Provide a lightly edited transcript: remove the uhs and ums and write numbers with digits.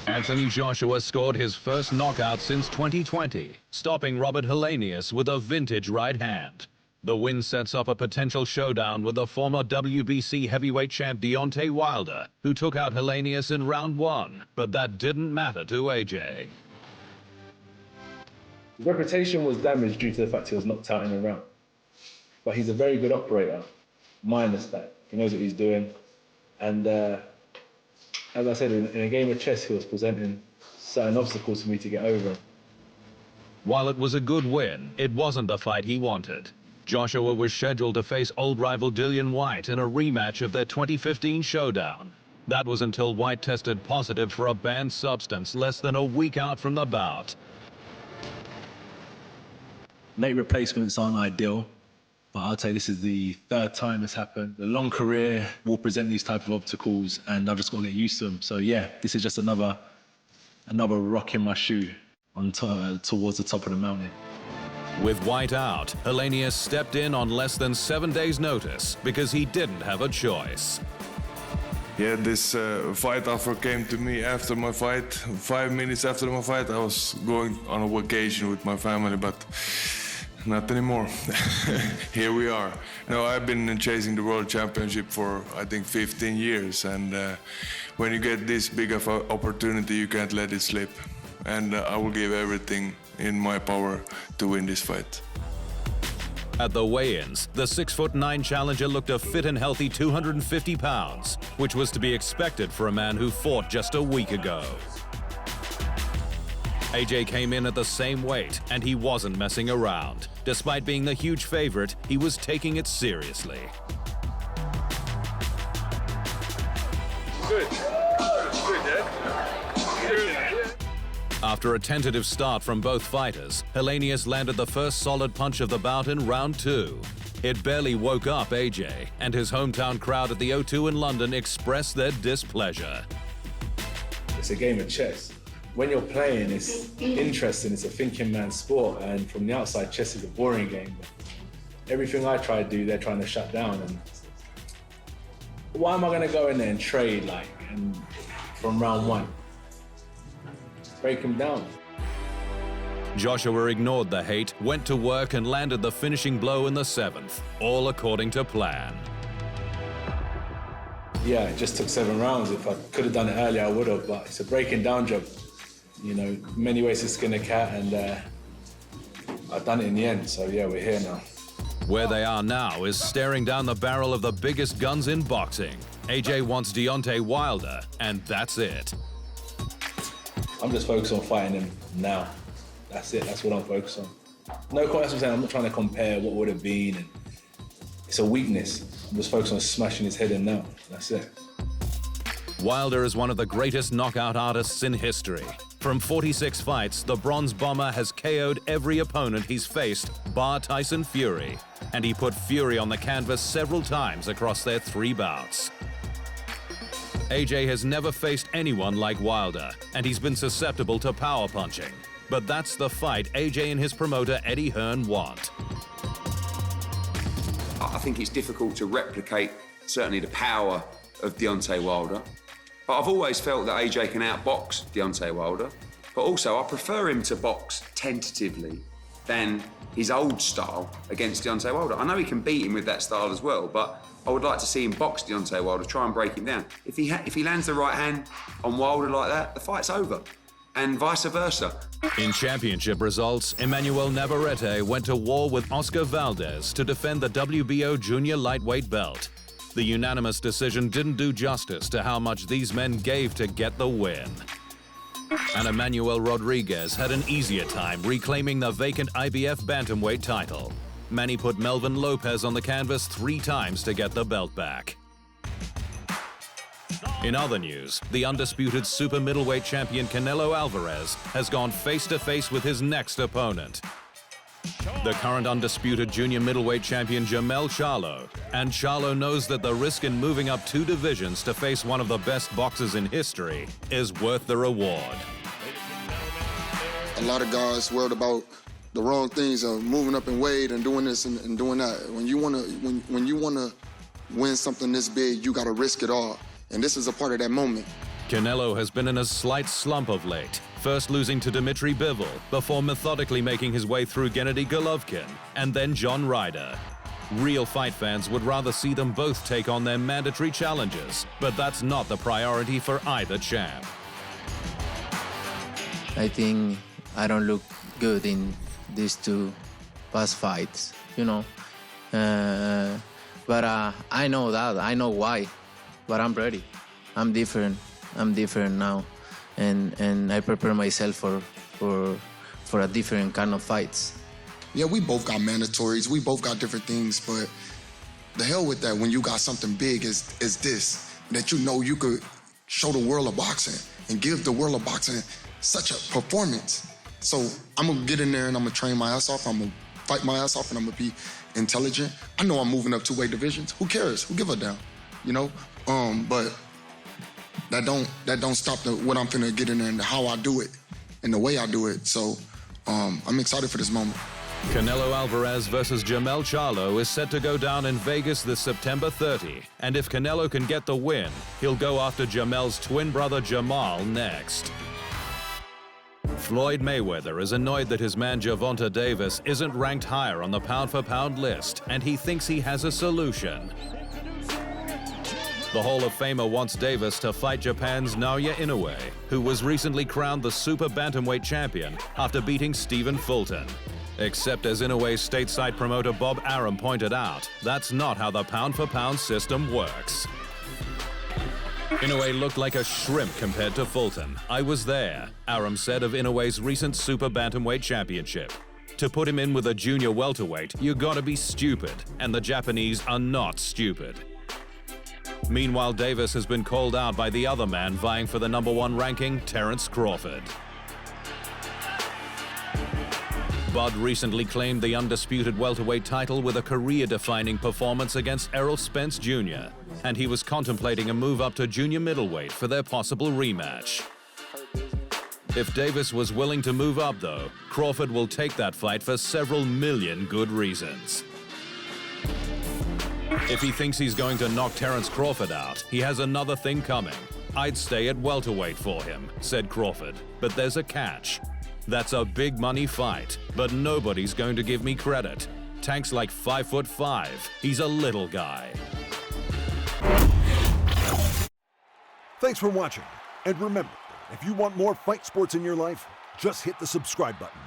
Anthony Joshua scored his first knockout since 2020, stopping Robert Helenius with a vintage right hand. The win sets up a potential showdown with the former WBC heavyweight champ Deontay Wilder, who took out Helenius in round 1, but that didn't matter to AJ. His reputation was damaged due to the fact he was knocked out in a round. But he's a very good operator, minus that. He knows what he's doing. And as I said, in a game of chess, he was presenting certain obstacles for me to get over. While it was a good win, it wasn't the fight he wanted. Joshua was scheduled to face old rival Dillian Whyte in a rematch of their 2015 showdown. That was until Whyte tested positive for a banned substance less than a week out from the bout. Late replacements aren't ideal, but I'll tell you this is the 3rd time it's happened. A long career will present these type of obstacles, and I've just got to get used to them. So yeah, this is just another rock in my shoe towards the top of the mountain. With Whyte out, Helenius stepped in on less than 7 days' notice because he didn't have a choice. Yeah, this fight offer came to me after my fight. 5 minutes after my fight, I was going on a vacation with my family, but not anymore. Here we are. No, I've been chasing the World Championship for, I think, 15 years, and when you get this big of an opportunity, you can't let it slip. And I will give everything in my power to win this fight. At the weigh-ins, the 6'9" challenger looked a fit and healthy 250 pounds, which was to be expected for a man who fought just a week ago. AJ came in at the same weight, and he wasn't messing around. Despite being the huge favorite, he was taking it seriously. Good. Good, Dad. After a tentative start from both fighters, Helenius landed the first solid punch of the bout in round 2. It barely woke up AJ, and his hometown crowd at the O2 in London expressed their displeasure. It's a game of chess. When you're playing, it's interesting, it's a thinking man's sport, and from the outside, chess is a boring game. But everything I try to do, they're trying to shut down, and why am I gonna go in there and trade and from round 1? Break him down. Joshua ignored the hate, went to work and landed the finishing blow in the 7th, all according to plan. Yeah, it just took 7 rounds. If I could have done it earlier, I would have, but it's a breaking down job. You know, many ways to skin a cat, and I've done it in the end, so yeah, we're here now. Where they are now is staring down the barrel of the biggest guns in boxing. AJ wants Deontay Wilder, and that's it. I'm just focused on fighting him now. That's it, that's what I'm focused on. No, that's what I'm saying, I'm not trying to compare what would have been, and it's a weakness. I'm just focused on smashing his head in now, that's it. Wilder is one of the greatest knockout artists in history. From 46 fights, the Bronze Bomber has KO'd every opponent he's faced, bar Tyson Fury. And he put Fury on the canvas several times across their 3 bouts. AJ has never faced anyone like Wilder, and he's been susceptible to power punching. But that's the fight AJ and his promoter Eddie Hearn want. I think it's difficult to replicate, certainly, the power of Deontay Wilder. But I've always felt that AJ can outbox Deontay Wilder. But also, I prefer him to box tentatively than his old style against Deontay Wilder. I know he can beat him with that style as well, but I would like to see him box Deontay Wilder, try and break him down. If he lands the right hand on Wilder like that, the fight's over. And vice versa. In championship results, Emmanuel Navarrete went to war with Oscar Valdez to defend the WBO junior lightweight belt. The unanimous decision didn't do justice to how much these men gave to get the win. And Emmanuel Rodriguez had an easier time reclaiming the vacant IBF bantamweight title. Manny put Melvin Lopez on the canvas 3 times to get the belt back. In other news, the undisputed super middleweight champion Canelo Alvarez has gone face-to-face with his next opponent, the current undisputed junior middleweight champion Jermell Charlo. And Charlo knows that the risk in moving up 2 divisions to face one of the best boxers in history is worth the reward. A lot of guys worried about the wrong things of moving up in weight and doing this and doing that. When you wanna win something this big, you gotta risk it all. And this is a part of that moment. Canelo has been in a slight slump of late, first losing to Dmitry Bivol before methodically making his way through Gennady Golovkin and then John Ryder. Real fight fans would rather see them both take on their mandatory challenges, but that's not the priority for either champ. I think I don't look good in these two past fights, you know. But I know that, I know why, but I'm ready. I'm different now, and I prepare myself for a different kind of fights. Yeah, we both got mandatories, we both got different things, but the hell with that when you got something big is this, that you know you could show the world of boxing and give the world of boxing such a performance. So I'm gonna get in there and I'm gonna train my ass off, I'm gonna fight my ass off, and I'm gonna be intelligent. I know I'm moving up two-weight divisions. Who cares? Who give a damn? You know? But that don't stop what I'm finna get in there and how I do it and the way I do it. So I'm excited for this moment. Canelo Alvarez versus Jermell Charlo is set to go down in Vegas this September 30. And if Canelo can get the win, he'll go after Jermell's twin brother Jermell next. Floyd Mayweather is annoyed that his man Gervonta Davis isn't ranked higher on the pound-for-pound list, and he thinks he has a solution. The Hall of Famer wants Davis to fight Japan's Naoya Inoue, who was recently crowned the super bantamweight champion after beating Stephen Fulton. Except as Inoue's stateside promoter Bob Arum pointed out, that's not how the pound-for-pound system works. Inoue looked like a shrimp compared to Fulton. I was there, Arum said of Inoue's recent super bantamweight championship. To put him in with a junior welterweight, you gotta be stupid, and the Japanese are not stupid. Meanwhile, Davis has been called out by the other man vying for the #1 ranking, Terence Crawford. Bud recently claimed the undisputed welterweight title with a career-defining performance against Errol Spence Jr., and he was contemplating a move up to junior middleweight for their possible rematch. If Davis was willing to move up, though, Crawford will take that fight for several million good reasons. If he thinks he's going to knock Terence Crawford out, he has another thing coming. I'd stay at welterweight for him, said Crawford, but there's a catch. That's a big money fight, but nobody's going to give me credit. Tank's like 5'5". He's a little guy. Thanks for watching. And remember, if you want more fight sports in your life, just hit the subscribe button.